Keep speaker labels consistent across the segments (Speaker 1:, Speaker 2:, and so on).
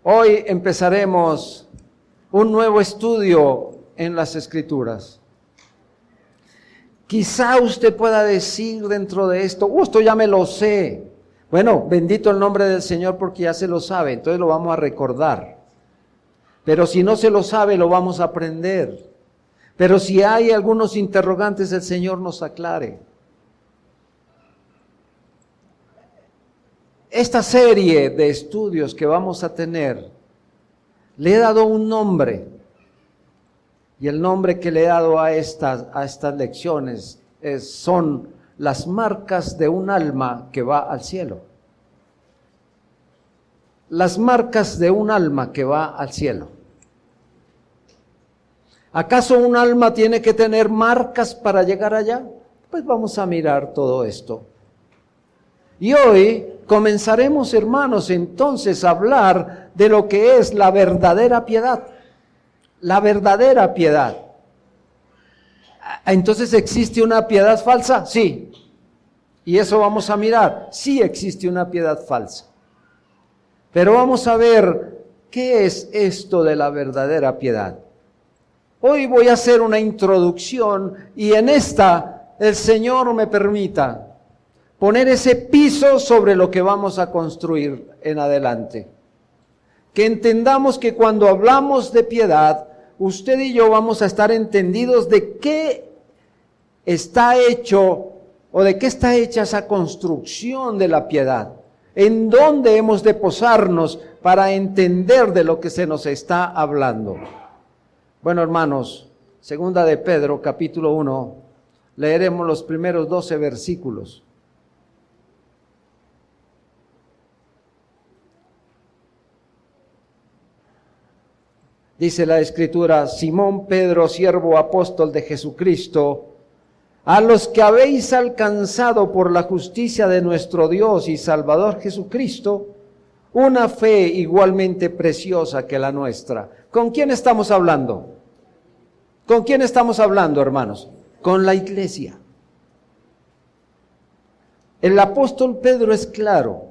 Speaker 1: Hoy empezaremos un nuevo estudio en las Escrituras. Quizá usted pueda decir dentro de esto, esto ya me lo sé. Bueno, bendito el nombre del Señor porque ya se lo sabe, entonces lo vamos a recordar. Pero si no se lo sabe, lo vamos a aprender. Pero si hay algunos interrogantes, el Señor nos aclare. Esta serie de estudios que vamos a tener, le he dado un nombre. Y el nombre que le he dado a estas lecciones son las marcas de un alma que va al cielo. Las marcas de un alma que va al cielo. ¿Acaso un alma tiene que tener marcas para llegar allá? Pues vamos a mirar todo esto. Y hoy comenzaremos, hermanos, entonces a hablar de lo que es la verdadera piedad. La verdadera piedad. Entonces, ¿existe una piedad falsa? Sí. Y eso vamos a mirar. Sí existe una piedad falsa. Pero vamos a ver qué es esto de la verdadera piedad. Hoy voy a hacer una introducción y en esta el Señor me permita poner ese piso sobre lo que vamos a construir en adelante. Que entendamos que cuando hablamos de piedad, usted y yo vamos a estar entendidos de qué está hecho o de qué está hecha esa construcción de la piedad. En dónde hemos de posarnos para entender de lo que se nos está hablando. Bueno, hermanos, segunda de Pedro, capítulo 1, leeremos los primeros 12 versículos. Dice la Escritura: Simón Pedro, siervo apóstol de Jesucristo, a los que habéis alcanzado por la justicia de nuestro Dios y Salvador Jesucristo, una fe igualmente preciosa que la nuestra. ¿Con quién estamos hablando? ¿Con quién estamos hablando, hermanos? Con la iglesia. El apóstol Pedro es claro.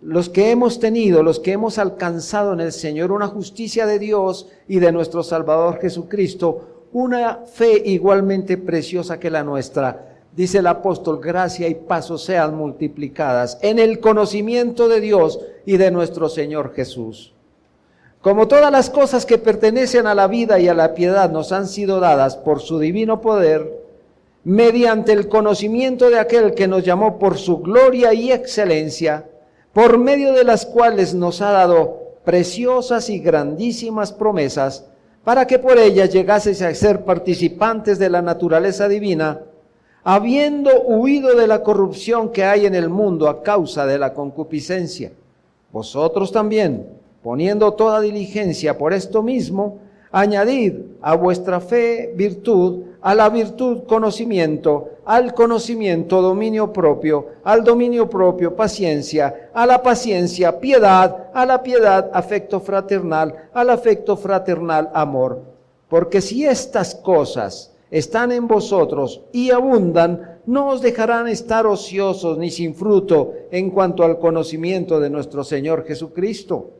Speaker 1: Los que hemos tenido, los que hemos alcanzado en el Señor una justicia de Dios y de nuestro Salvador Jesucristo, una fe igualmente preciosa que la nuestra, dice el apóstol: gracia y paz sean multiplicadas en el conocimiento de Dios y de nuestro Señor Jesús. Como todas las cosas que pertenecen a la vida y a la piedad nos han sido dadas por su divino poder, mediante el conocimiento de aquel que nos llamó por su gloria y excelencia, por medio de las cuales nos ha dado preciosas y grandísimas promesas, para que por ellas llegaseis a ser participantes de la naturaleza divina, habiendo huido de la corrupción que hay en el mundo a causa de la concupiscencia. Vosotros también, poniendo toda diligencia por esto mismo, añadid a vuestra fe virtud, a la virtud conocimiento, al conocimiento dominio propio, al dominio propio paciencia, a la paciencia piedad, a la piedad afecto fraternal, al afecto fraternal amor. Porque si estas cosas están en vosotros y abundan, no os dejarán estar ociosos ni sin fruto en cuanto al conocimiento de nuestro Señor Jesucristo.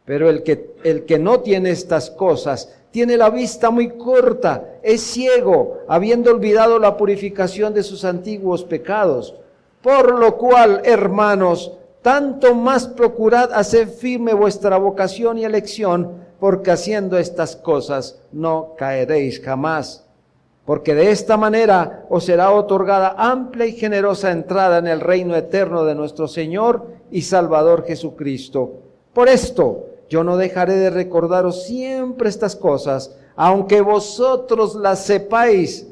Speaker 1: Pero el que no tiene estas cosas tiene la vista muy corta, es ciego, habiendo olvidado la purificación de sus antiguos pecados. Por lo cual, hermanos, tanto más procurad hacer firme vuestra vocación y elección, porque haciendo estas cosas no caeréis jamás. Porque de esta manera os será otorgada amplia y generosa entrada en el reino eterno de nuestro Señor y Salvador Jesucristo. Por esto, yo no dejaré de recordaros siempre estas cosas, aunque vosotros las sepáis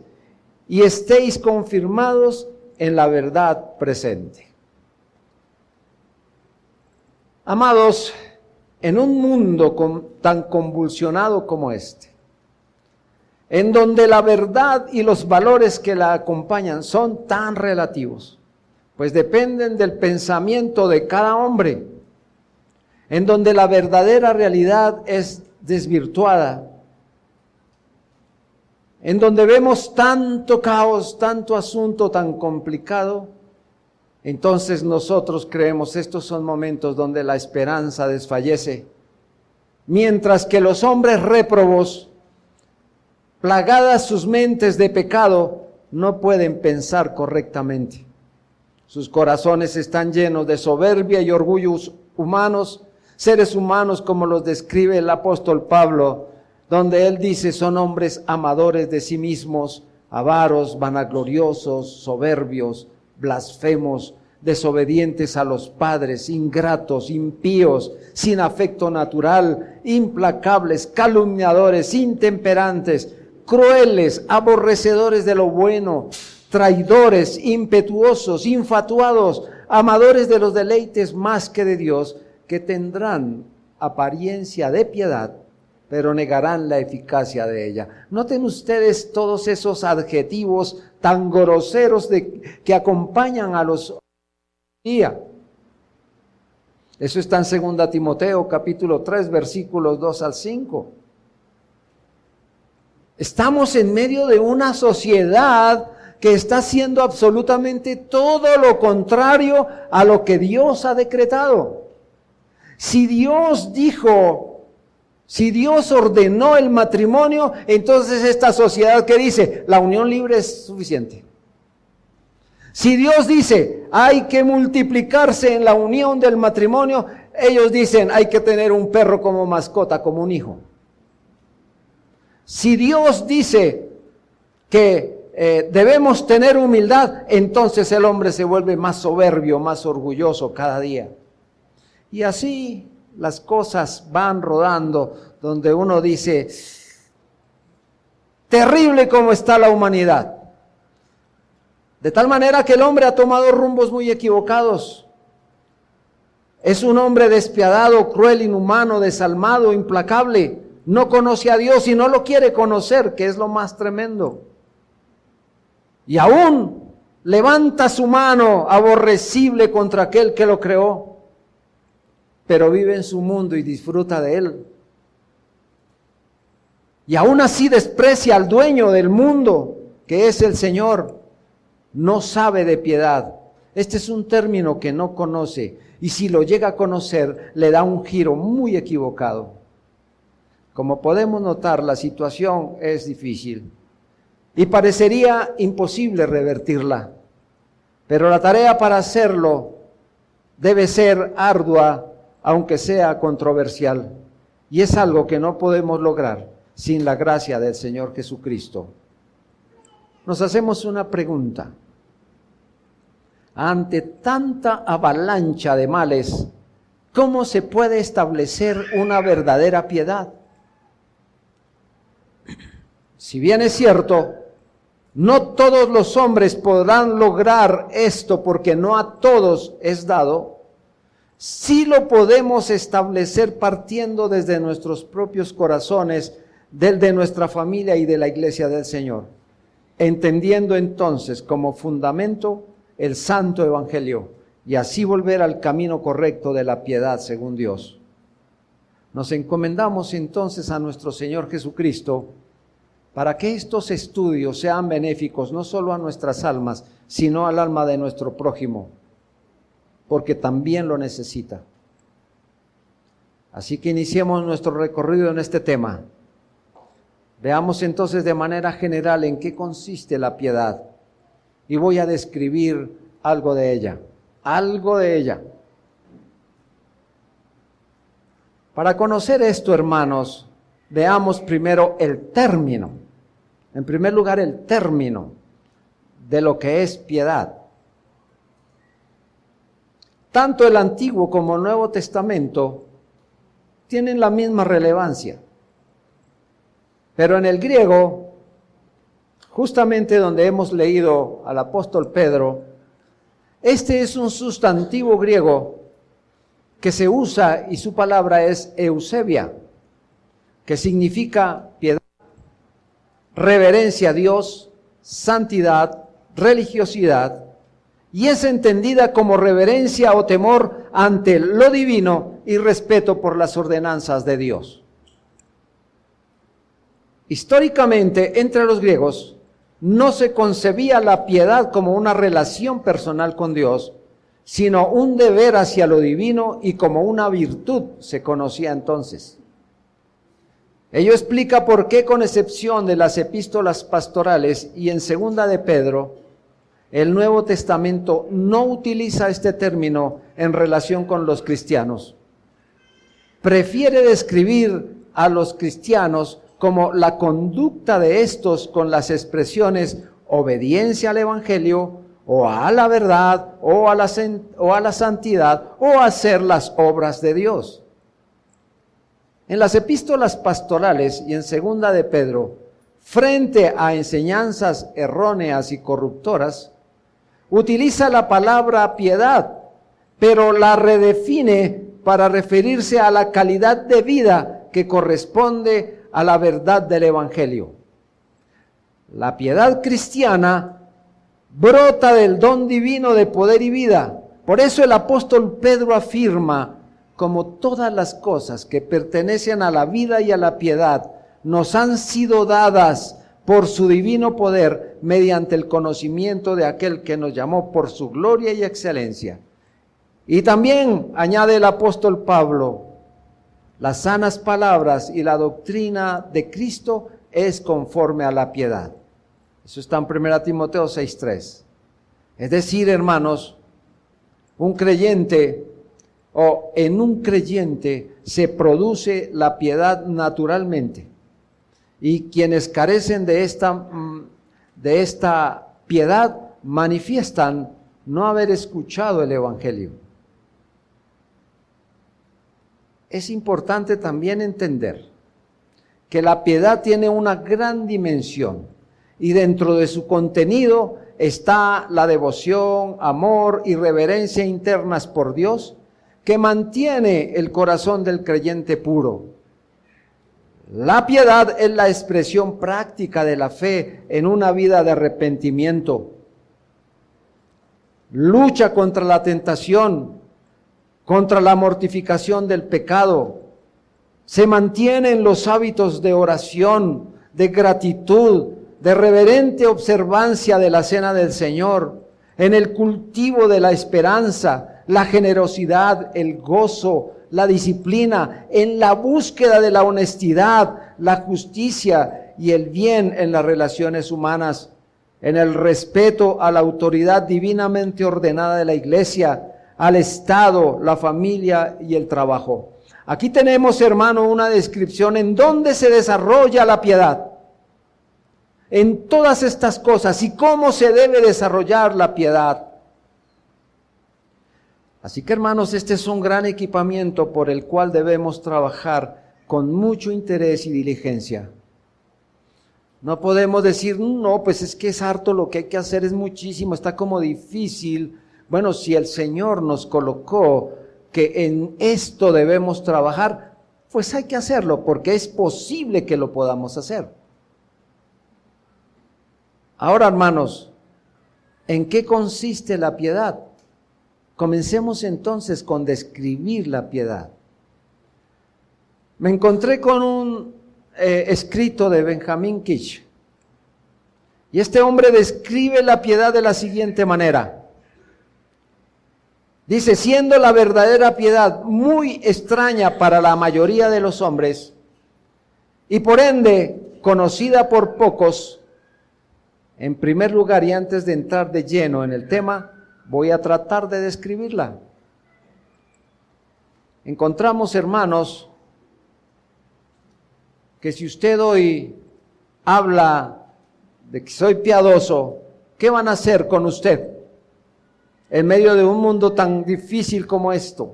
Speaker 1: y estéis confirmados en la verdad presente. Amados, en un mundo tan convulsionado como este, en donde la verdad y los valores que la acompañan son tan relativos, pues dependen del pensamiento de cada hombre, en donde la verdadera realidad es desvirtuada, en donde vemos tanto caos, tanto asunto tan complicado, entonces nosotros creemos estos son momentos donde la esperanza desfallece. Mientras que los hombres réprobos, plagadas sus mentes de pecado, no pueden pensar correctamente. Sus corazones están llenos de soberbia y orgullos humanos, seres humanos como los describe el apóstol Pablo, donde él dice son hombres amadores de sí mismos, avaros, vanagloriosos, soberbios, blasfemos, desobedientes a los padres, ingratos, impíos, sin afecto natural, implacables, calumniadores, intemperantes, crueles, aborrecedores de lo bueno, traidores, impetuosos, infatuados, amadores de los deleites más que de Dios, que tendrán apariencia de piedad, pero negarán la eficacia de ella. Noten ustedes todos esos adjetivos tan groseros que acompañan a los días. Eso está en 2 Timoteo capítulo 3 versículos 2 al 5. Estamos en medio de una sociedad que está haciendo absolutamente todo lo contrario a lo que Dios ha decretado. Si Dios dijo, si Dios ordenó el matrimonio, entonces esta sociedad que dice, la unión libre es suficiente. Si Dios dice, hay que multiplicarse en la unión del matrimonio, ellos dicen, hay que tener un perro como mascota, como un hijo. Si Dios dice que debemos tener humildad, entonces el hombre se vuelve más soberbio, más orgulloso cada día. Y así las cosas van rodando, donde uno dice, terrible como está la humanidad. De tal manera que el hombre ha tomado rumbos muy equivocados. Es un hombre despiadado, cruel, inhumano, desalmado, implacable. No conoce a Dios y no lo quiere conocer, que es lo más tremendo. Y aún levanta su mano aborrecible contra aquel que lo creó, pero vive en su mundo y disfruta de él. Y aún así desprecia al dueño del mundo, que es el Señor. No sabe de piedad. Este es un término que no conoce, y si lo llega a conocer, le da un giro muy equivocado. Como podemos notar, la situación es difícil y parecería imposible revertirla, pero la tarea para hacerlo debe ser ardua, aunque sea controversial, y es algo que no podemos lograr sin la gracia del Señor Jesucristo. Nos hacemos una pregunta. Ante tanta avalancha de males, ¿cómo se puede establecer una verdadera piedad? Si bien es cierto, no todos los hombres podrán lograr esto porque no a todos es dado, sí lo podemos establecer partiendo desde nuestros propios corazones, del de nuestra familia y de la iglesia del Señor, entendiendo entonces como fundamento el santo evangelio y así volver al camino correcto de la piedad según Dios. Nos encomendamos entonces a nuestro Señor Jesucristo para que estos estudios sean benéficos no solo a nuestras almas, sino al alma de nuestro prójimo, porque también lo necesita. Así que iniciemos nuestro recorrido en este tema. Veamos entonces de manera general en qué consiste la piedad. Y voy a describir algo de ella. Para conocer esto, hermanos, veamos primero el término. En primer lugar, el término de lo que es piedad. Tanto el Antiguo como el Nuevo Testamento tienen la misma relevancia. Pero en el griego, justamente donde hemos leído al apóstol Pedro, este es un sustantivo griego que se usa y su palabra es eusebia, que significa piedad, reverencia a Dios, santidad, religiosidad, y es entendida como reverencia o temor ante lo divino y respeto por las ordenanzas de Dios. Históricamente, entre los griegos, no se concebía la piedad como una relación personal con Dios, sino un deber hacia lo divino y como una virtud se conocía entonces. Ello explica por qué, con excepción de las epístolas pastorales y en segunda de Pedro, el Nuevo Testamento no utiliza este término en relación con los cristianos. Prefiere describir a los cristianos como la conducta de estos con las expresiones obediencia al Evangelio, o a la verdad, o a la santidad, o a hacer las obras de Dios. En las epístolas pastorales y en segunda de Pedro, frente a enseñanzas erróneas y corruptoras, utiliza la palabra piedad, pero la redefine para referirse a la calidad de vida que corresponde a la verdad del Evangelio. La piedad cristiana brota del don divino de poder y vida. Por eso el apóstol Pedro afirma: como todas las cosas que pertenecen a la vida y a la piedad nos han sido dadas por su divino poder mediante el conocimiento de aquel que nos llamó por su gloria y excelencia. Y también añade el apóstol Pablo: las sanas palabras y la doctrina de Cristo es conforme a la piedad. Eso está en 1 Timoteo 6:3. Es decir, hermanos, un creyente o en un creyente se produce la piedad naturalmente. Y quienes carecen de esta piedad manifiestan no haber escuchado el Evangelio. Es importante también entender que la piedad tiene una gran dimensión y dentro de su contenido está la devoción, amor y reverencia internas por Dios que mantiene el corazón del creyente puro. La piedad es la expresión práctica de la fe en una vida de arrepentimiento. Lucha contra la tentación, contra la mortificación del pecado. Se mantiene en los hábitos de oración, de gratitud, de reverente observancia de la cena del Señor, en el cultivo de la esperanza, la generosidad, el gozo, la disciplina, en la búsqueda de la honestidad, la justicia y el bien en las relaciones humanas, en el respeto a la autoridad divinamente ordenada de la Iglesia, al Estado, la familia y el trabajo. Aquí tenemos, hermano, una descripción en dónde se desarrolla la piedad. En todas estas cosas y cómo se debe desarrollar la piedad. Así que, hermanos, este es un gran equipamiento por el cual debemos trabajar con mucho interés y diligencia. No podemos decir, no, pues es que es harto, lo que hay que hacer es muchísimo, está como difícil. Bueno, si el Señor nos colocó que en esto debemos trabajar, pues hay que hacerlo, porque es posible que lo podamos hacer. Ahora, hermanos, ¿en qué consiste la piedad? Comencemos entonces con describir la piedad. Me encontré con un escrito de Benjamin Kish, y este hombre describe la piedad de la siguiente manera. Dice: siendo la verdadera piedad muy extraña para la mayoría de los hombres, y por ende conocida por pocos, en primer lugar, y antes de entrar de lleno en el tema, voy a tratar de describirla. Encontramos, hermanos, que si usted hoy habla de que soy piadoso, ¿qué van a hacer con usted en medio de un mundo tan difícil como este?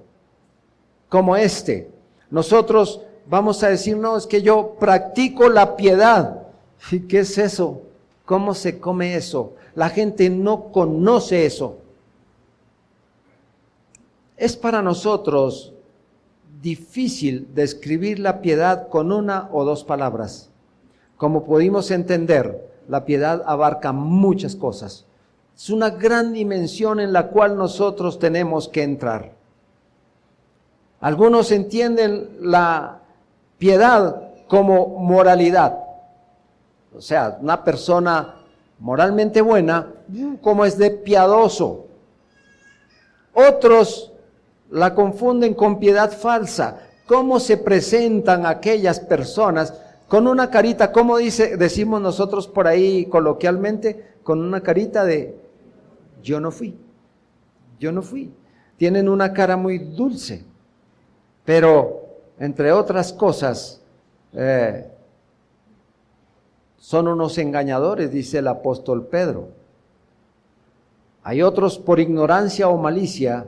Speaker 1: Nosotros vamos a decir, no, es que yo practico la piedad. ¿Y qué es eso? ¿Cómo se come eso? La gente no conoce eso. Es para nosotros difícil describir la piedad con una o dos palabras. Como pudimos entender, la piedad abarca muchas cosas. Es una gran dimensión en la cual nosotros tenemos que entrar. Algunos entienden la piedad como moralidad. O sea, una persona moralmente buena, ¿cómo es de piadoso? Otros la confunden con piedad falsa. ¿Cómo se presentan aquellas personas con una carita, como decimos nosotros por ahí coloquialmente, con una carita de yo no fui, yo no fui? Tienen una cara muy dulce, pero entre otras cosas, son unos engañadores, dice el apóstol Pedro. Hay otros por ignorancia o malicia,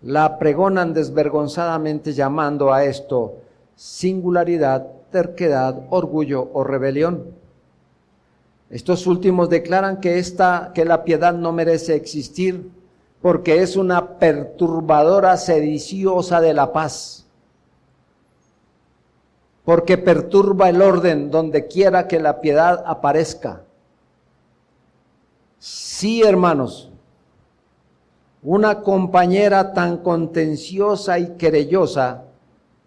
Speaker 1: la pregonan desvergonzadamente, llamando a esto singularidad, terquedad, orgullo o rebelión. Estos últimos declaran que la piedad no merece existir, porque es una perturbadora sediciosa de la paz, porque perturba el orden donde quiera que la piedad aparezca. Sí, hermanos, una compañera tan contenciosa y querellosa,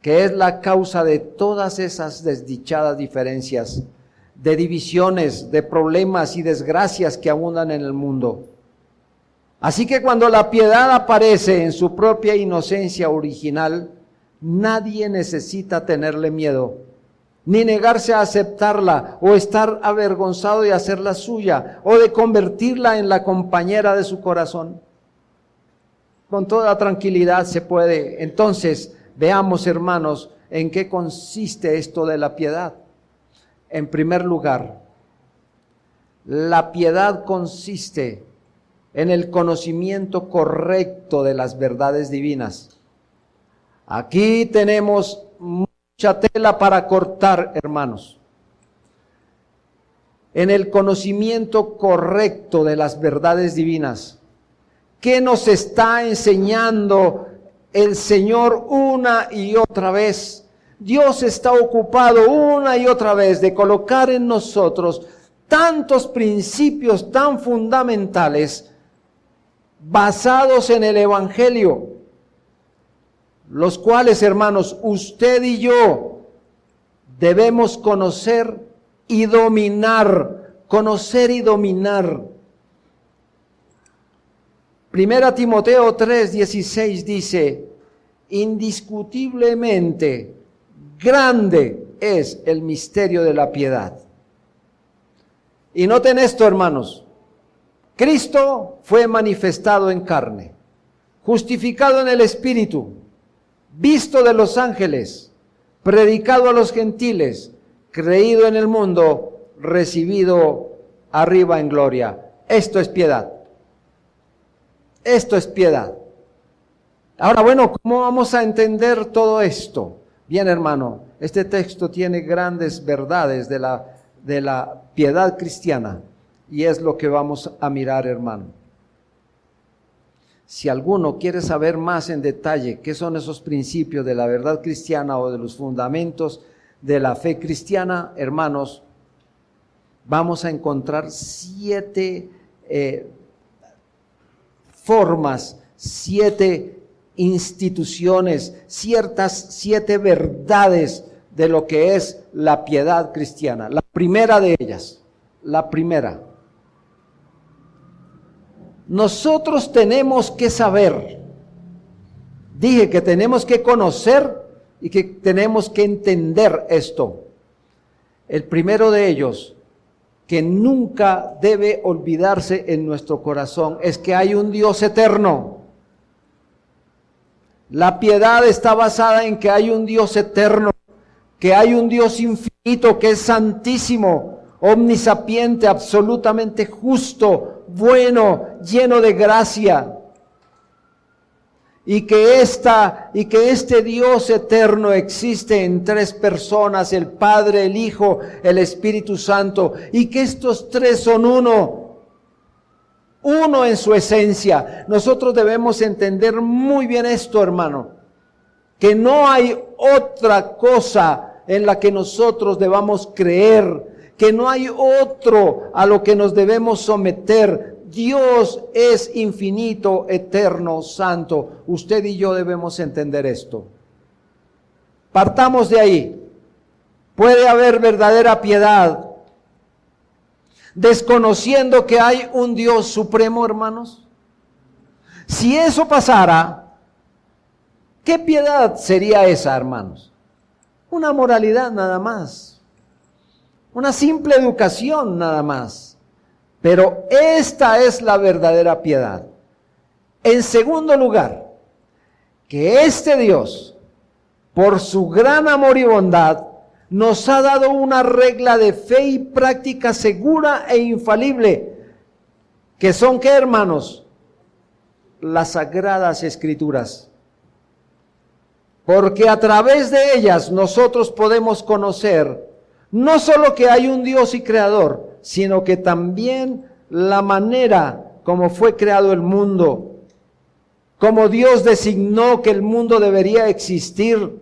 Speaker 1: que es la causa de todas esas desdichadas diferencias, de divisiones, de problemas y desgracias que abundan en el mundo. Así que cuando la piedad aparece en su propia inocencia original, nadie necesita tenerle miedo, ni negarse a aceptarla, o estar avergonzado de hacerla suya, o de convertirla en la compañera de su corazón. Con toda tranquilidad se puede. Entonces, veamos, hermanos, en qué consiste esto de la piedad. En primer lugar, la piedad consiste en el conocimiento correcto de las verdades divinas. Aquí tenemos mucha tela para cortar, hermanos. En el conocimiento correcto de las verdades divinas. ¿Qué nos está enseñando el Señor una y otra vez? Dios está ocupado una y otra vez de colocar en nosotros tantos principios tan fundamentales basados en el Evangelio, los cuales, hermanos, usted y yo debemos conocer y dominar. Conocer y dominar. Primera Timoteo 3:16 dice: indiscutiblemente grande es el misterio de la piedad. Y noten esto, hermanos. Cristo fue manifestado en carne, justificado en el Espíritu, visto de los ángeles, predicado a los gentiles, creído en el mundo, recibido arriba en gloria. Esto es piedad. Esto es piedad. Ahora, bueno, ¿cómo vamos a entender todo esto? Bien, hermano, este texto tiene grandes verdades de la piedad cristiana, y es lo que vamos a mirar, hermano. Si alguno quiere saber más en detalle qué son esos principios de la verdad cristiana o de los fundamentos de la fe cristiana, hermanos, vamos a encontrar 7 formas, 7 instituciones, 7 verdades de lo que es la piedad cristiana. La primera de ellas, nosotros tenemos que saber, dije que tenemos que conocer y que tenemos que entender esto. El primero de ellos, que nunca debe olvidarse en nuestro corazón, es que hay un Dios eterno. La piedad está basada en que hay un Dios eterno, que hay un Dios infinito, que es santísimo, omnisapiente, absolutamente justo, bueno, lleno de gracia. Y que este Dios eterno existe en 3 personas, el Padre, el Hijo, el Espíritu Santo, y que estos 3 son uno en su esencia. Nosotros debemos entender muy bien esto, hermano, que no hay otra cosa en la que nosotros debamos creer, que no hay otro a lo que nos debemos someter. Dios es infinito, eterno, santo. Usted y yo debemos entender esto. Partamos de ahí. Puede haber verdadera piedad desconociendo que hay un Dios supremo, hermanos. Si eso pasara, ¿qué piedad sería esa, hermanos? Una moralidad nada más. Una simple educación nada más. Pero esta es la verdadera piedad. En segundo lugar, que este Dios, por su gran amor y bondad, nos ha dado una regla de fe y práctica segura e infalible, que son, ¿qué, hermanos? Las Sagradas Escrituras. Porque a través de ellas nosotros podemos conocer no solo que hay un Dios y creador, sino que también la manera como fue creado el mundo, como Dios designó que el mundo debería existir,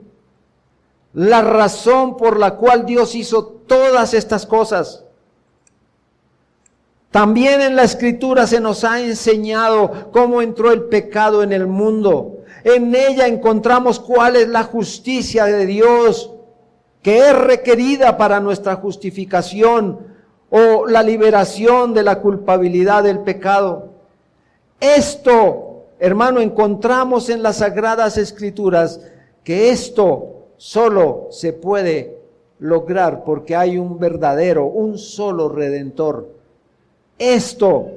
Speaker 1: la razón por la cual Dios hizo todas estas cosas. También en la Escritura se nos ha enseñado cómo entró el pecado en el mundo. En ella encontramos cuál es la justicia de Dios, que es requerida para nuestra justificación o la liberación de la culpabilidad del pecado. Esto, hermano, encontramos en las Sagradas Escrituras que esto solo se puede lograr porque hay un verdadero, un solo Redentor. Esto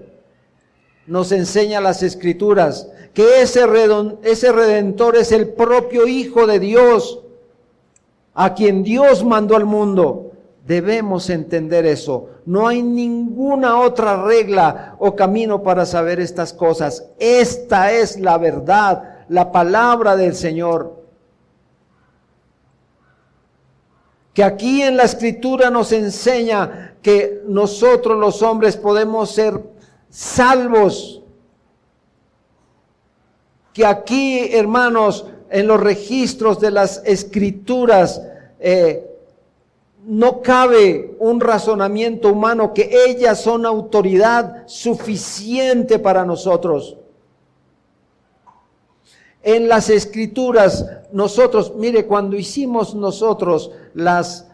Speaker 1: nos enseña las Escrituras, que ese Redentor es el propio Hijo de Dios, a quien Dios mandó al mundo. Debemos entender eso. No hay ninguna otra regla o camino para saber estas cosas. Esta es la verdad, la palabra del Señor. Que aquí en la Escritura nos enseña que nosotros los hombres podemos ser salvos. Que aquí, hermanos, en los registros de las Escrituras no cabe un razonamiento humano, que ellas son autoridad suficiente para nosotros. En las Escrituras, nosotros, mire, cuando hicimos nosotros las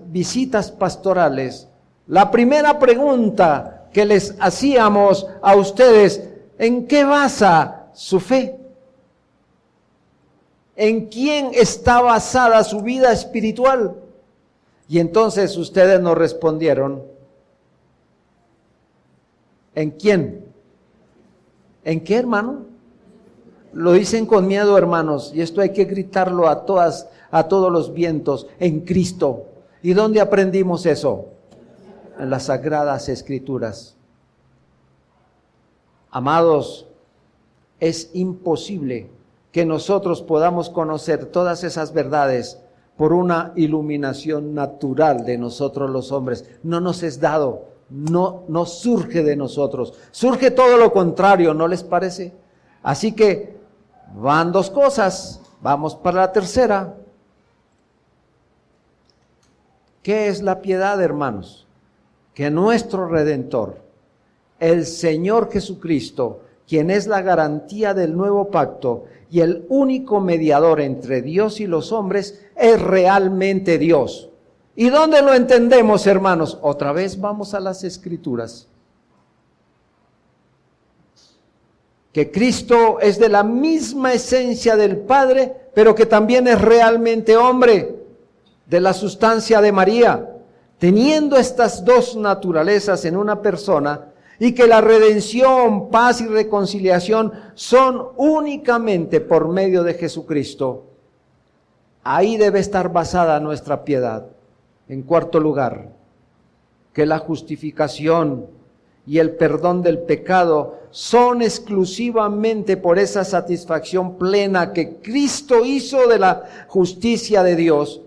Speaker 1: visitas pastorales, la primera pregunta que les hacíamos a ustedes: ¿en qué basa su fe? ¿En quién está basada su vida espiritual? Y entonces ustedes nos respondieron: ¿en quién? ¿En qué, hermano? Lo dicen con miedo, hermanos, y esto hay que gritarlo a todos los vientos: en Cristo. ¿Y dónde aprendimos eso? En las Sagradas Escrituras. Amados, es imposible que nosotros podamos conocer todas esas verdades por una iluminación natural de nosotros los hombres. No nos es dado, no surge de nosotros, surge todo lo contrario, ¿no les parece? Así que van dos cosas, vamos para la tercera. ¿Qué es la piedad, hermanos? Que nuestro Redentor, el Señor Jesucristo, quien es la garantía del nuevo pacto y el único mediador entre Dios y los hombres, es realmente Dios. ¿Y dónde lo entendemos, hermanos? Otra vez vamos a las Escrituras. Que Cristo es de la misma esencia del Padre, pero que también es realmente hombre, de la sustancia de María, teniendo estas dos naturalezas en una persona, y que la redención, paz y reconciliación son únicamente por medio de Jesucristo. Ahí debe estar basada nuestra piedad. En cuarto lugar, que la justificación y el perdón del pecado son exclusivamente por esa satisfacción plena que Cristo hizo de la justicia de Dios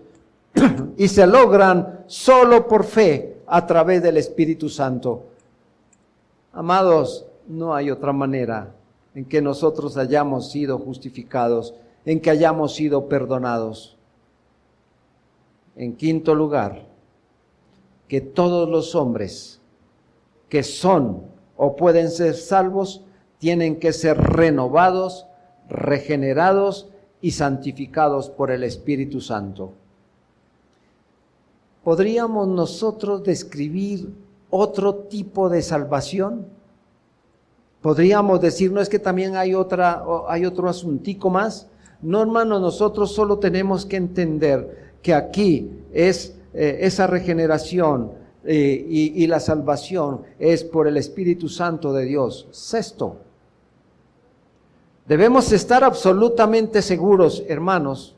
Speaker 1: y se logran solo por fe a través del Espíritu Santo. Amados, no hay otra manera en que nosotros hayamos sido justificados, en que hayamos sido perdonados. En quinto lugar, que todos los hombres que son o pueden ser salvos tienen que ser renovados, regenerados y santificados por el Espíritu Santo. ¿Podríamos nosotros describir otro tipo de salvación? Podríamos decir, no es que también hay otro asuntico más. No, hermano, nosotros solo tenemos que entender que aquí es esa regeneración y la salvación es por el Espíritu Santo de Dios. Sexto, debemos estar absolutamente seguros, hermanos,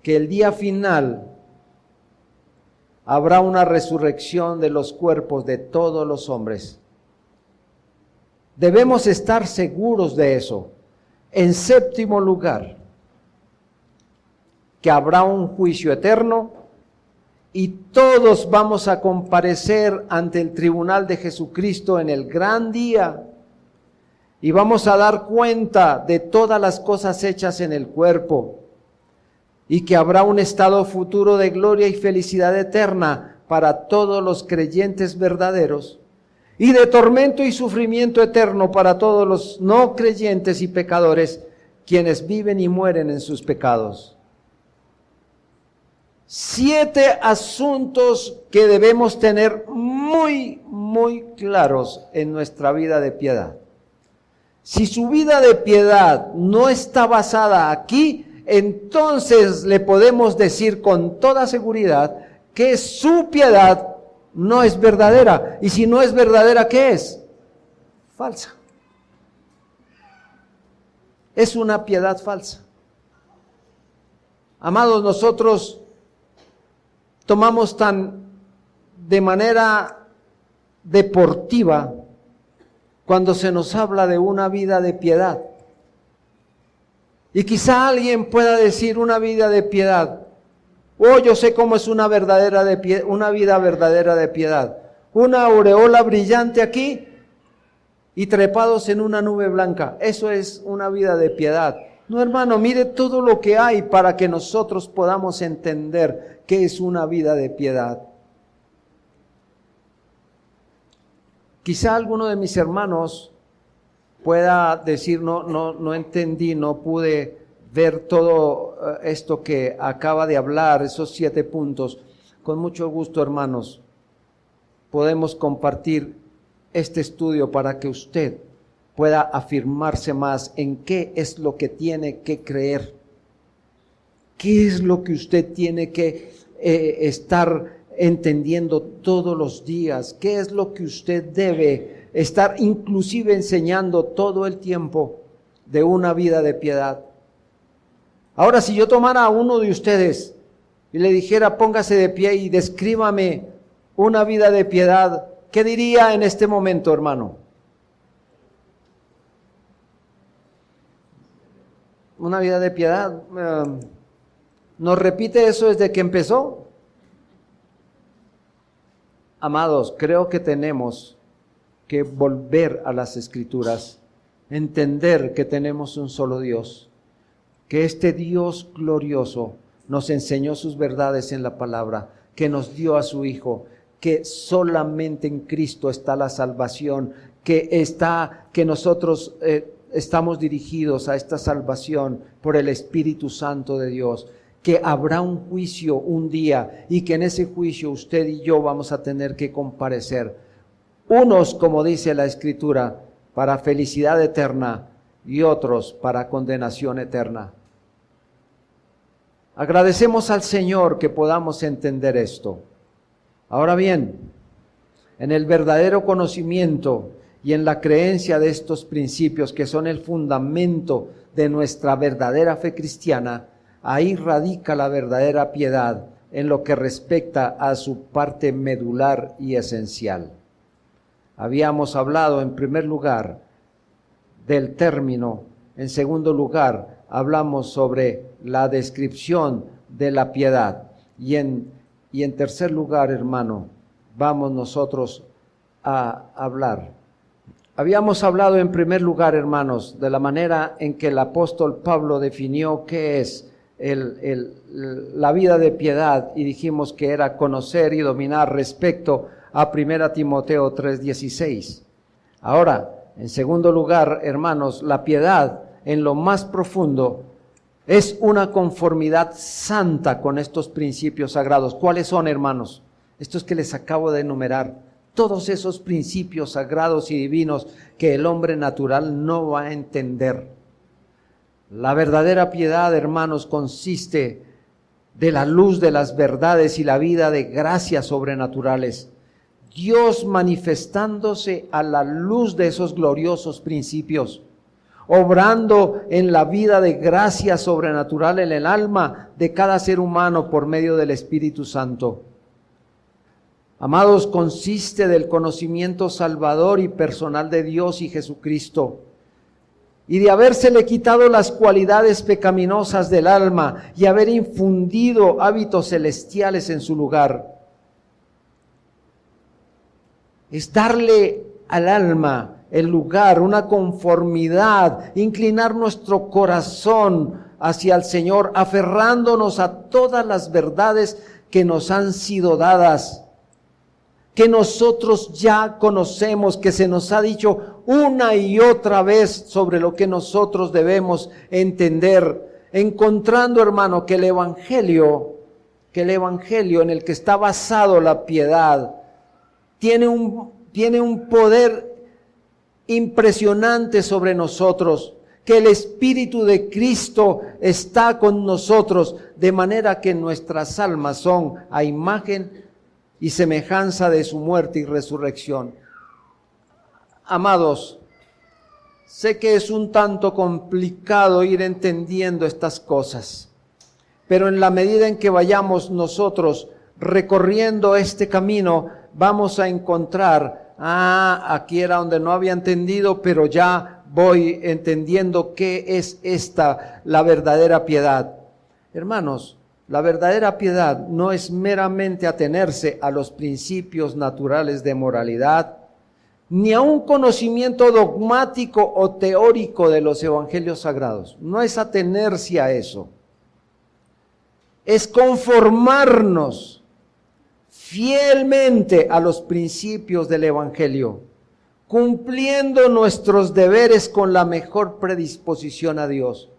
Speaker 1: que el día final habrá una resurrección de los cuerpos de todos los hombres. Debemos estar seguros de eso. En séptimo lugar, que habrá un juicio eterno y todos vamos a comparecer ante el tribunal de Jesucristo en el gran día y vamos a dar cuenta de todas las cosas hechas en el cuerpo y que habrá un estado futuro de gloria y felicidad eterna para todos los creyentes verdaderos y de tormento y sufrimiento eterno para todos los no creyentes y pecadores, quienes viven y mueren en sus pecados. 7 asuntos que debemos tener muy, muy claros en nuestra vida de piedad. Si su vida de piedad no está basada aquí, entonces le podemos decir con toda seguridad que su piedad no es verdadera. Y si no es verdadera, ¿qué es? Falsa. Es una piedad falsa. Amados, nosotros tomamos tan de manera deportiva cuando se nos habla de una vida de piedad. Y quizá alguien pueda decir una vida de piedad. Oh, yo sé cómo es una vida verdadera de piedad. Una aureola brillante aquí y trepados en una nube blanca. Eso es una vida de piedad. No, hermano, mire todo lo que hay para que nosotros podamos entender qué es una vida de piedad. Quizá alguno de mis hermanos pueda decir, no entendí, no pude ver todo esto que acaba de hablar, esos 7 puntos. Con mucho gusto, hermanos, podemos compartir este estudio para que usted pueda afirmarse más en qué es lo que tiene que creer, qué es lo que usted tiene que estar entendiendo todos los días, qué es lo que usted debe estar inclusive enseñando todo el tiempo de una vida de piedad. Ahora, si yo tomara a uno de ustedes y le dijera, póngase de pie y descríbame una vida de piedad, ¿qué diría en este momento, hermano? Una vida de piedad. ¿Nos repite eso desde que empezó? Amados, creo que tenemos que volver a las Escrituras, entender que tenemos un solo Dios, que este Dios glorioso nos enseñó sus verdades en la palabra, que nos dio a su Hijo, que solamente en Cristo está la salvación, que nosotros estamos dirigidos a esta salvación por el Espíritu Santo de Dios, que habrá un juicio un día y que en ese juicio usted y yo vamos a tener que comparecer. Unos, como dice la Escritura, para felicidad eterna y otros para condenación eterna. Agradecemos al Señor que podamos entender esto. Ahora bien, en el verdadero conocimiento y en la creencia de estos principios que son el fundamento de nuestra verdadera fe cristiana, ahí radica la verdadera piedad en lo que respecta a su parte medular y esencial. Habíamos hablado en primer lugar del término, en segundo lugar hablamos sobre la descripción de la piedad y en tercer lugar, hermano, vamos nosotros a hablar. Habíamos hablado en primer lugar, hermanos, de la manera en que el apóstol Pablo definió qué es la vida de piedad y dijimos que era conocer y dominar respecto a 1 Timoteo 3:16. Ahora, en segundo lugar, hermanos, la piedad en lo más profundo es una conformidad santa con estos principios sagrados. ¿Cuáles son, hermanos? Estos que les acabo de enumerar. todos esos principios sagrados y divinos que el hombre natural no va a entender. La verdadera piedad, hermanos, consiste de la luz de las verdades y la vida de gracias sobrenaturales. Dios manifestándose a la luz de esos gloriosos principios, obrando en la vida de gracia sobrenatural en el alma de cada ser humano por medio del Espíritu Santo. Amados, consiste del conocimiento salvador y personal de Dios y Jesucristo, y de habérsele quitado las cualidades pecaminosas del alma y haber infundido hábitos celestiales en su lugar. Es darle al alma el lugar, una conformidad, inclinar nuestro corazón hacia el Señor, aferrándonos a todas las verdades que nos han sido dadas, que nosotros ya conocemos, que se nos ha dicho una y otra vez sobre lo que nosotros debemos entender, encontrando, hermano, que el evangelio en el que está basado la piedad tiene un poder impresionante sobre nosotros, que el Espíritu de Cristo está con nosotros, de manera que nuestras almas son a imagen y semejanza de su muerte y resurrección. Amados, sé que es un tanto complicado ir entendiendo estas cosas, pero en la medida en que vayamos nosotros recorriendo este camino, vamos a encontrar, aquí era donde no había entendido, pero ya voy entendiendo qué es la verdadera piedad. Hermanos, la verdadera piedad no es meramente atenerse a los principios naturales de moralidad, ni a un conocimiento dogmático o teórico de los evangelios sagrados. No es atenerse a eso. Es conformarnos fielmente a los principios del evangelio, cumpliendo nuestros deberes con la mejor predisposición a Dios.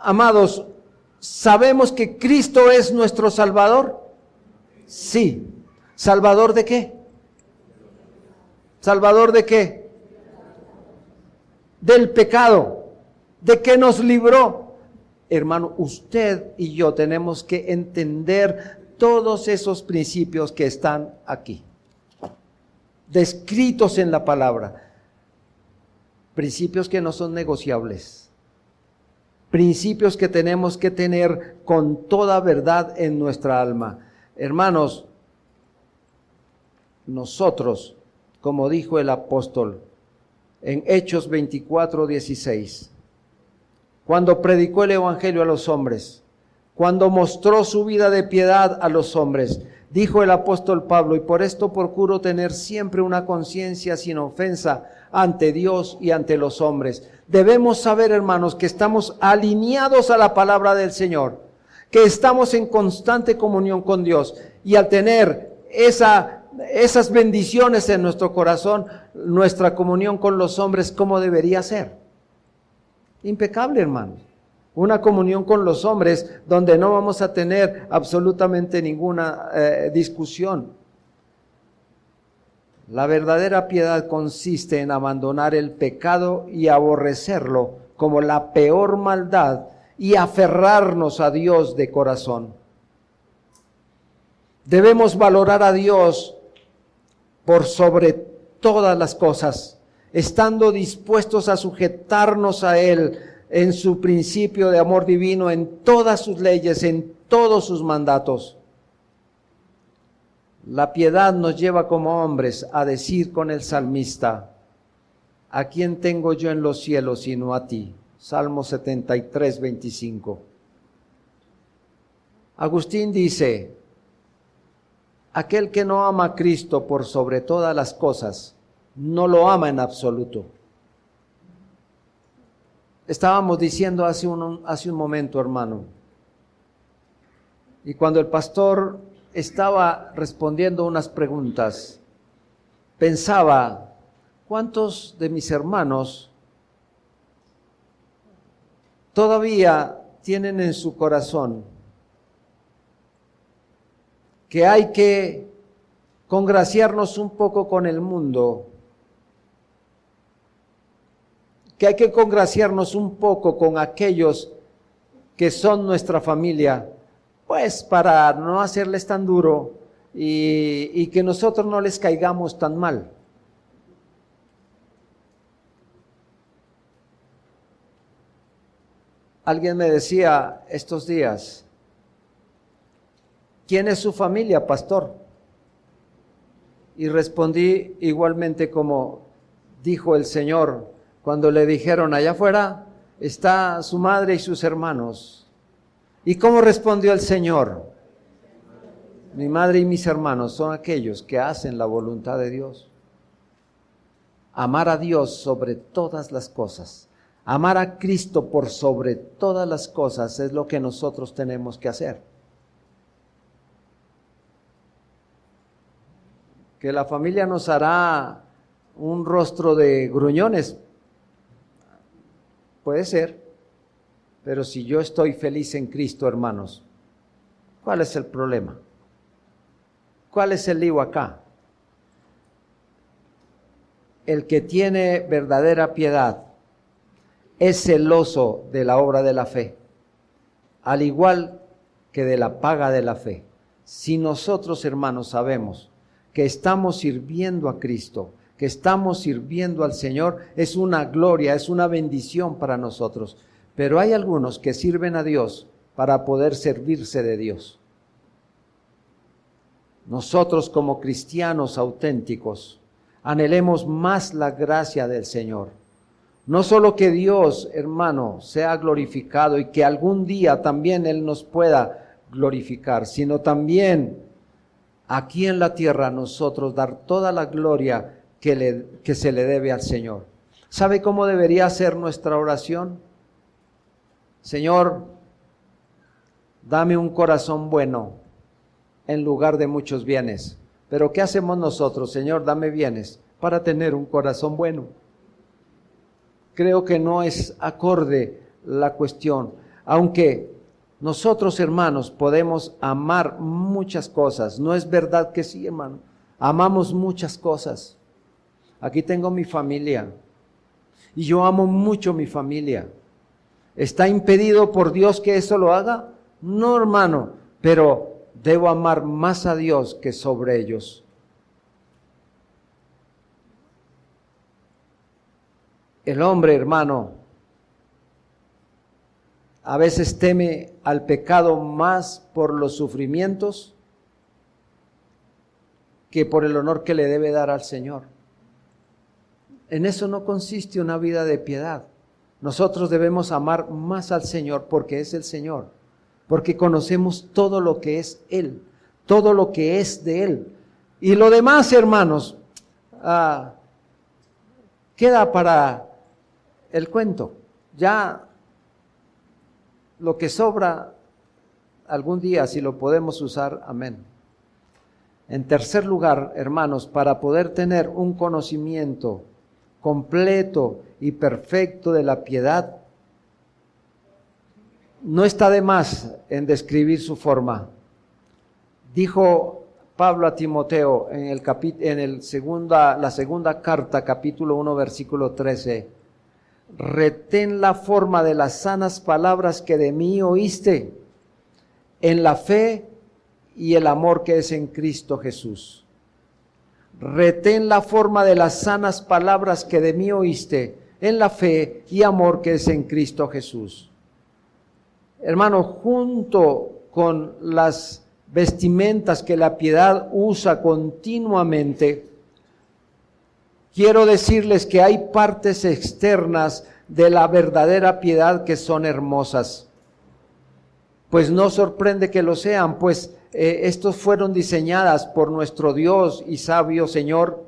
Speaker 1: Amados, ¿sabemos que Cristo es nuestro Salvador? Sí. ¿Salvador de qué? ¿Salvador de qué? Del pecado. ¿De qué nos libró? Hermano, usted y yo tenemos que entender todos esos principios que están aquí, descritos en la palabra. Principios que no son negociables. Principios que tenemos que tener con toda verdad en nuestra alma. Hermanos, nosotros, como dijo el apóstol en Hechos 24:16, cuando predicó el evangelio a los hombres, cuando mostró su vida de piedad a los hombres, dijo el apóstol Pablo: y por esto procuro tener siempre una conciencia sin ofensa ante Dios y ante los hombres. Debemos saber, hermanos, que estamos alineados a la palabra del Señor, que estamos en constante comunión con Dios, y al tener esas bendiciones en nuestro corazón, nuestra comunión con los hombres, ¿cómo debería ser? Impecable, hermanos. Una comunión con los hombres donde no vamos a tener absolutamente ninguna discusión. La verdadera piedad consiste en abandonar el pecado y aborrecerlo como la peor maldad y aferrarnos a Dios de corazón. Debemos valorar a Dios por sobre todas las cosas, estando dispuestos a sujetarnos a Él en su principio de amor divino, en todas sus leyes, en todos sus mandatos. La piedad nos lleva como hombres a decir con el salmista: ¿a quién tengo yo en los cielos sino a ti? Salmo 73:25. Agustín dice: aquel que no ama a Cristo por sobre todas las cosas, no lo ama en absoluto. Estábamos diciendo hace un momento, hermano, y cuando el pastor estaba respondiendo unas preguntas, pensaba: ¿cuántos de mis hermanos todavía tienen en su corazón que hay que congraciarnos un poco con el mundo, que hay que congraciarnos un poco con aquellos que son nuestra familia, pues para no hacerles tan duro y que nosotros no les caigamos tan mal. Alguien me decía estos días, ¿quién es su familia, pastor? Y respondí igualmente como dijo el Señor cuando le dijeron, allá afuera está su madre y sus hermanos. ¿Y cómo respondió el Señor? Mi madre y mis hermanos son aquellos que hacen la voluntad de Dios. Amar a Dios sobre todas las cosas. Amar a Cristo por sobre todas las cosas es lo que nosotros tenemos que hacer. Que la familia nos hará un rostro de gruñones, puede ser, pero si yo estoy feliz en Cristo, hermanos, ¿cuál es el problema? ¿Cuál es el lío acá? El que tiene verdadera piedad es celoso de la obra de la fe, al igual que de la paga de la fe. Si nosotros, hermanos, sabemos que estamos sirviendo a Cristo, que estamos sirviendo al Señor, es una gloria, es una bendición para nosotros. Pero hay algunos que sirven a Dios para poder servirse de Dios. Nosotros como cristianos auténticos anhelemos más la gracia del Señor. No solo que Dios, hermano, sea glorificado y que algún día también Él nos pueda glorificar, sino también aquí en la tierra nosotros dar toda la gloria que se le debe al Señor. ¿Sabe cómo debería ser nuestra oración? Señor, dame un corazón bueno en lugar de muchos bienes. Pero ¿qué hacemos nosotros? Señor, dame bienes para tener un corazón bueno. Creo que no es acorde la cuestión, aunque nosotros, hermanos, podemos amar muchas cosas. No es verdad que sí, hermano. Amamos muchas cosas. Aquí tengo mi familia y yo amo mucho mi familia. ¿Está impedido por Dios que eso lo haga? No, hermano, pero debo amar más a Dios que sobre ellos. El hombre, hermano, a veces teme al pecado más por los sufrimientos que por el honor que le debe dar al Señor. En eso no consiste una vida de piedad. Nosotros debemos amar más al Señor porque es el Señor, porque conocemos todo lo que es Él, todo lo que es de Él. Y lo demás, hermanos, queda para el cuento. Ya lo que sobra algún día, si lo podemos usar, amén. En tercer lugar, hermanos, para poder tener un conocimiento completo y perfecto de la piedad, no está de más en describir su forma. Dijo Pablo a Timoteo en la segunda carta, capítulo 1, versículo 13, retén la forma de las sanas palabras que de mí oíste, en la fe y el amor que es en Cristo Jesús. Retén la forma de las sanas palabras que de mí oíste, en la fe y amor que es en Cristo Jesús. Hermano, junto con las vestimentas que la piedad usa continuamente, quiero decirles que hay partes externas de la verdadera piedad que son hermosas. Pues no sorprende que lo sean, pues estos fueron diseñadas por nuestro Dios y sabio Señor,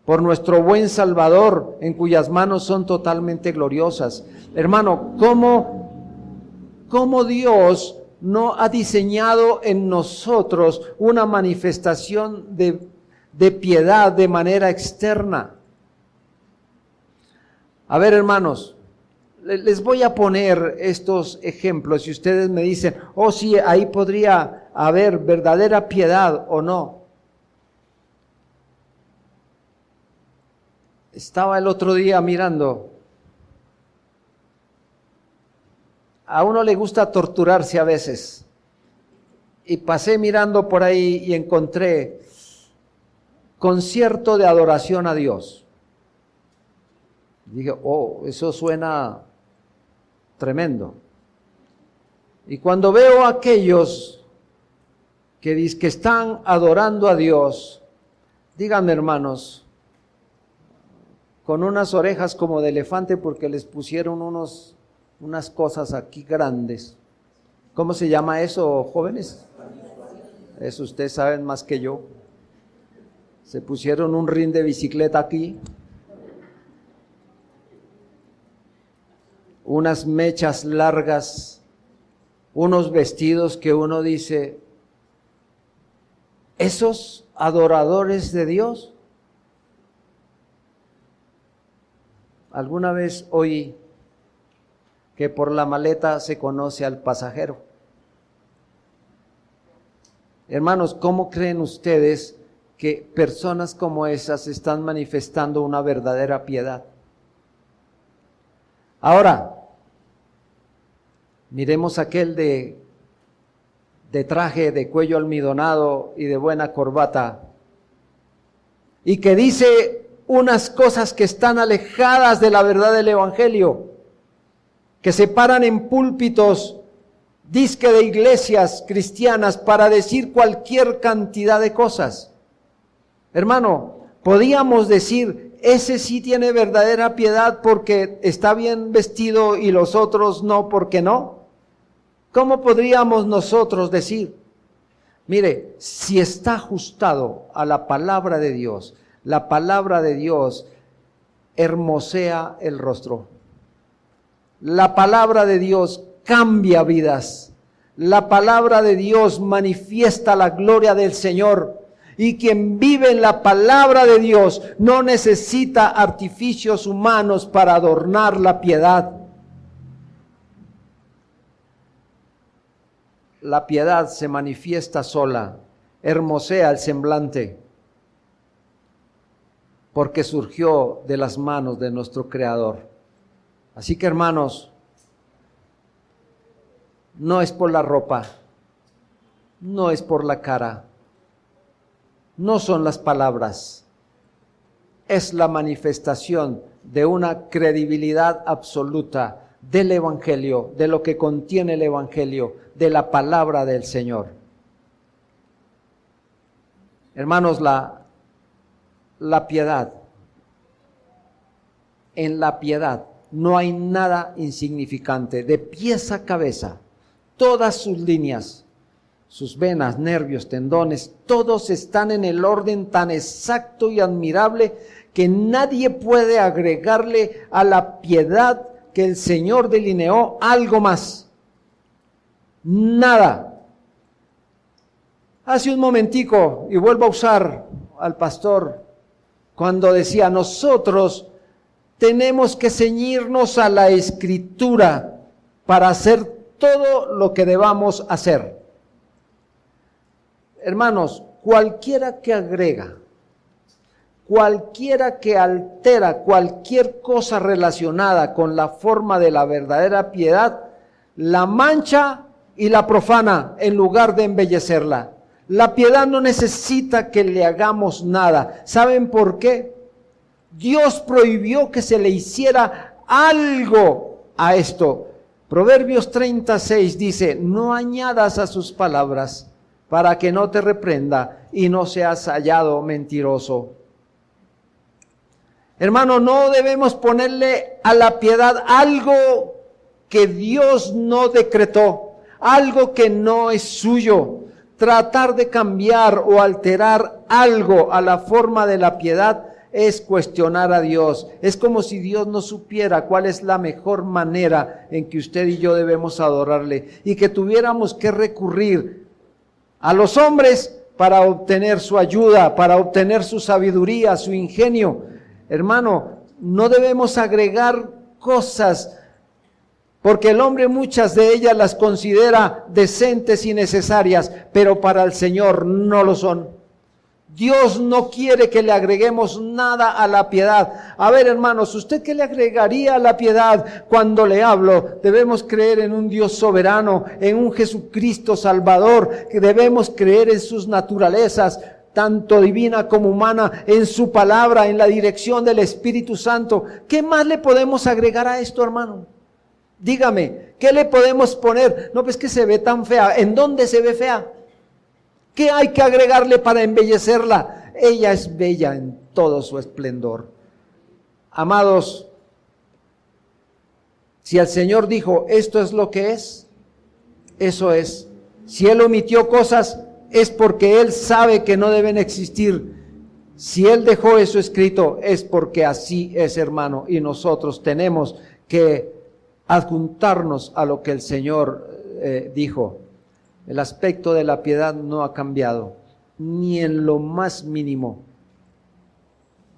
Speaker 1: por nuestro buen Salvador, en cuyas manos son totalmente gloriosas. Hermano, ¿cómo Dios no ha diseñado en nosotros una manifestación de piedad de manera externa? A ver, hermanos, les voy a poner estos ejemplos y ustedes me dicen, oh sí, ahí podría haber verdadera piedad o no. Estaba el otro día mirando. A uno le gusta torturarse a veces. Y pasé mirando por ahí y encontré concierto de adoración a Dios. Dije, oh, eso suena tremendo. Y cuando veo a aquellos que dicen que están adorando a Dios, díganme, hermanos, con unas orejas como de elefante porque les pusieron unas cosas aquí grandes. ¿Cómo se llama eso, jóvenes? Eso ustedes saben más que yo. Se pusieron un rin de bicicleta aquí, unas mechas largas, unos vestidos que uno dice, ¿esos adoradores de Dios? Alguna vez oí que por la maleta se conoce al pasajero. Hermanos, ¿cómo creen ustedes que personas como esas están manifestando una verdadera piedad? Ahora, miremos aquel de traje, de cuello almidonado y de buena corbata, y que dice unas cosas que están alejadas de la verdad del Evangelio, que se paran en púlpitos, disque de iglesias cristianas, para decir cualquier cantidad de cosas. Hermano, podíamos decir, ese sí tiene verdadera piedad porque está bien vestido y los otros no, porque no. ¿Cómo podríamos nosotros decir? Mire, si está ajustado a la palabra de Dios, la palabra de Dios hermosea el rostro. La palabra de Dios cambia vidas. La palabra de Dios manifiesta la gloria del Señor. Y quien vive en la palabra de Dios no necesita artificios humanos para adornar la piedad. La piedad se manifiesta sola, hermosea el semblante, porque surgió de las manos de nuestro Creador. Así que, hermanos, no es por la ropa, no es por la cara, no son las palabras, es la manifestación de una credibilidad absoluta del Evangelio, de lo que contiene el Evangelio, de la palabra del Señor. Hermanos, la piedad, en la piedad no hay nada insignificante, de pies a cabeza, todas sus líneas, sus venas, nervios, tendones, todos están en el orden tan exacto y admirable que nadie puede agregarle a la piedad que el Señor delineó algo más. Nada. Hace un momentico, y vuelvo a usar al pastor, cuando decía, nosotros tenemos que ceñirnos a la Escritura para hacer todo lo que debamos hacer. Hermanos, cualquiera que agrega, cualquiera que altera cualquier cosa relacionada con la forma de la verdadera piedad, la mancha y la profana en lugar de embellecerla. La piedad no necesita que le hagamos nada. ¿Saben por qué? Dios prohibió que se le hiciera algo a esto. Proverbios 36 dice, no añadas a sus palabras para que no te reprenda y no seas hallado mentiroso. Hermano, no debemos ponerle a la piedad algo que Dios no decretó, algo que no es suyo. Tratar de cambiar o alterar algo a la forma de la piedad es cuestionar a Dios. Es como si Dios no supiera cuál es la mejor manera en que usted y yo debemos adorarle y que tuviéramos que recurrir a los hombres para obtener su ayuda, para obtener su sabiduría, su ingenio. Hermano, no debemos agregar cosas porque el hombre muchas de ellas las considera decentes y necesarias, pero para el Señor no lo son. Dios no quiere que le agreguemos nada a la piedad. A ver, hermanos, ¿usted qué le agregaría a la piedad cuando le hablo? Debemos creer en un Dios soberano, en un Jesucristo Salvador, que debemos creer en sus naturalezas, tanto divina como humana, en su palabra, en la dirección del Espíritu Santo. ¿Qué más le podemos agregar a esto, hermano? Dígame, ¿qué le podemos poner? No, pues que se ve tan fea. ¿En dónde se ve fea? ¿Qué hay que agregarle para embellecerla? Ella es bella en todo su esplendor. Amados, si el Señor dijo, esto es lo que es, eso es. Si Él omitió cosas, es porque Él sabe que no deben existir. Si Él dejó eso escrito, es porque así es, hermano, y nosotros tenemos que adjuntarnos a lo que el Señor dijo. El aspecto de la piedad no ha cambiado, ni en lo más mínimo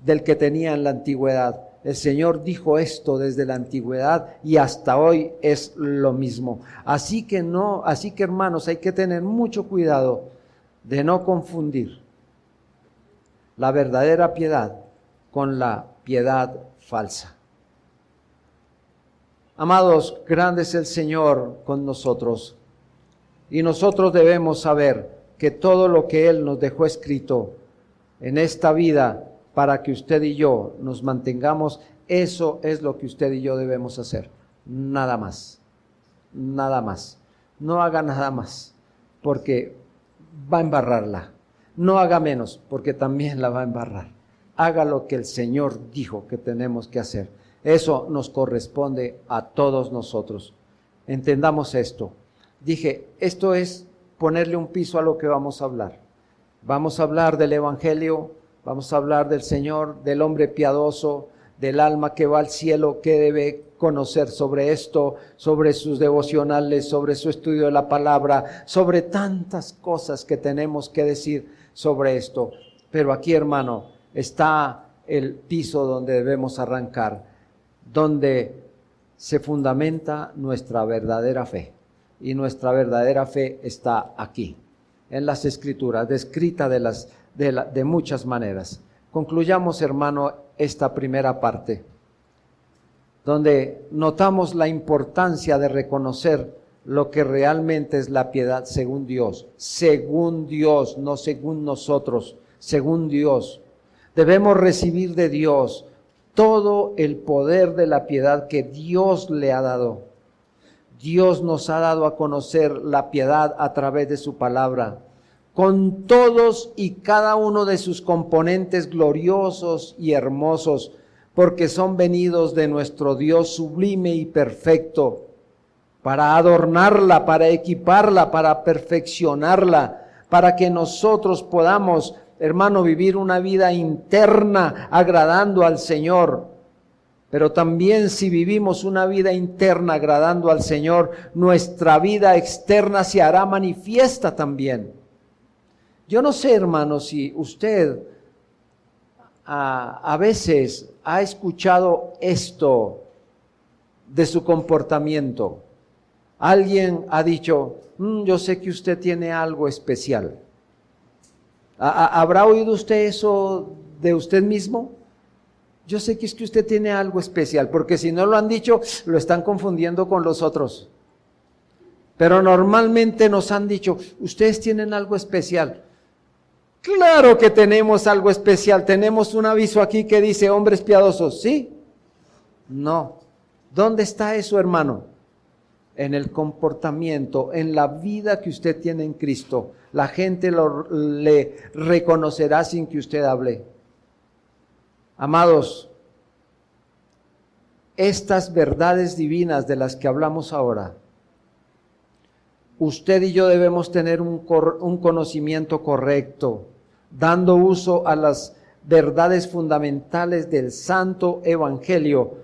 Speaker 1: del que tenía en la antigüedad. El Señor dijo esto desde la antigüedad y hasta hoy es lo mismo. Así que hermanos, hay que tener mucho cuidado de no confundir la verdadera piedad con la piedad falsa. Amados, grande es el Señor con nosotros. Y nosotros debemos saber que todo lo que Él nos dejó escrito en esta vida para que usted y yo nos mantengamos, eso es lo que usted y yo debemos hacer. Nada más. Nada más. No haga nada más, porque va a embarrarla. No haga menos, porque también la va a embarrar. Haga lo que el Señor dijo que tenemos que hacer. Eso nos corresponde a todos nosotros. Entendamos esto. Dije, esto es ponerle un piso a lo que vamos a hablar. Vamos a hablar del Evangelio, vamos a hablar del Señor, del hombre piadoso, del alma que va al cielo, que debe conocer sobre esto, sobre sus devocionales, sobre su estudio de la palabra, sobre tantas cosas que tenemos que decir sobre esto. Pero aquí, hermano, está el piso donde debemos arrancar, donde se fundamenta nuestra verdadera fe. Y nuestra verdadera fe está aquí, en las Escrituras, descrita de muchas maneras. Concluyamos, hermano, esta primera parte, donde notamos la importancia de reconocer lo que realmente es la piedad según Dios, no según nosotros, según Dios. Debemos recibir de Dios todo el poder de la piedad que Dios le ha dado. Dios nos ha dado a conocer la piedad a través de su palabra, con todos y cada uno de sus componentes gloriosos y hermosos, porque son venidos de nuestro Dios sublime y perfecto, para adornarla, para equiparla, para perfeccionarla, para que nosotros podamos, hermano, vivir una vida interna agradando al Señor. Pero también si vivimos una vida interna agradando al Señor, nuestra vida externa se hará manifiesta también. Yo no sé, hermano, si usted a veces ha escuchado esto de su comportamiento. Alguien ha dicho, yo sé que usted tiene algo especial. ¿Habrá oído usted eso de usted mismo? Yo sé que es que usted tiene algo especial, porque si no lo han dicho, lo están confundiendo con los otros. Pero normalmente nos han dicho, ustedes tienen algo especial. Claro que tenemos algo especial. Tenemos un aviso aquí que dice hombres piadosos, ¿sí? No. ¿Dónde está eso, hermano? En el comportamiento, en la vida que usted tiene en Cristo. La gente le reconocerá sin que usted hable. Amados, estas verdades divinas de las que hablamos ahora, usted y yo debemos tener un conocimiento correcto, dando uso a las verdades fundamentales del Santo Evangelio.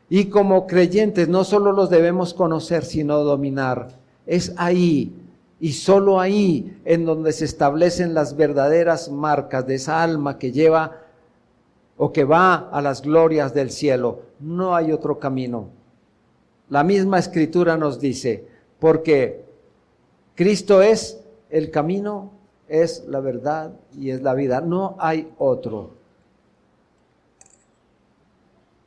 Speaker 1: Y como creyentes no solo los debemos conocer, sino dominar. Es ahí y solo ahí en donde se establecen las verdaderas marcas de esa alma que lleva o que va a las glorias del cielo. No hay otro camino. la misma Escritura nos dice, porque Cristo es el camino, es la verdad y es la vida. No hay otro.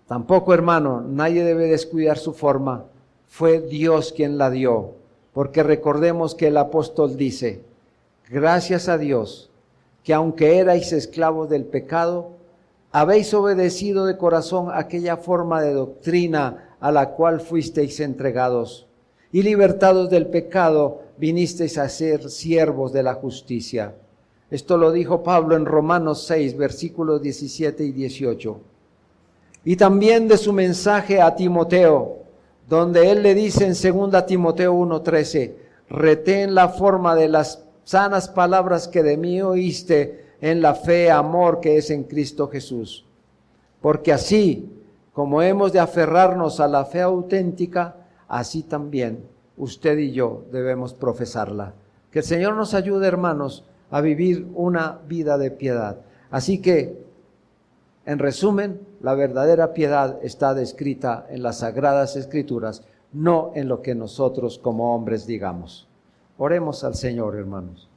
Speaker 1: Tampoco, hermano, nadie debe descuidar su forma. Fue Dios quien la dio, porque recordemos que el apóstol dice, gracias a Dios, que aunque erais esclavos del pecado, habéis obedecido de corazón aquella forma de doctrina a la cual fuisteis entregados, y libertados del pecado, vinisteis a ser siervos de la justicia. Esto lo dijo Pablo en Romanos 6, versículos 17 y 18. Y también de su mensaje a Timoteo, donde él le dice en 2 Timoteo 1:13, retén la forma de las sanas palabras que de mí oíste en la fe, amor que es en Cristo Jesús. Porque así como hemos de aferrarnos a la fe auténtica, así también usted y yo debemos profesarla. Que el Señor nos ayude, hermanos, a vivir una vida de piedad. Así que, en resumen, la verdadera piedad está descrita en las Sagradas Escrituras, no en lo que nosotros como hombres digamos. Oremos al Señor, hermanos.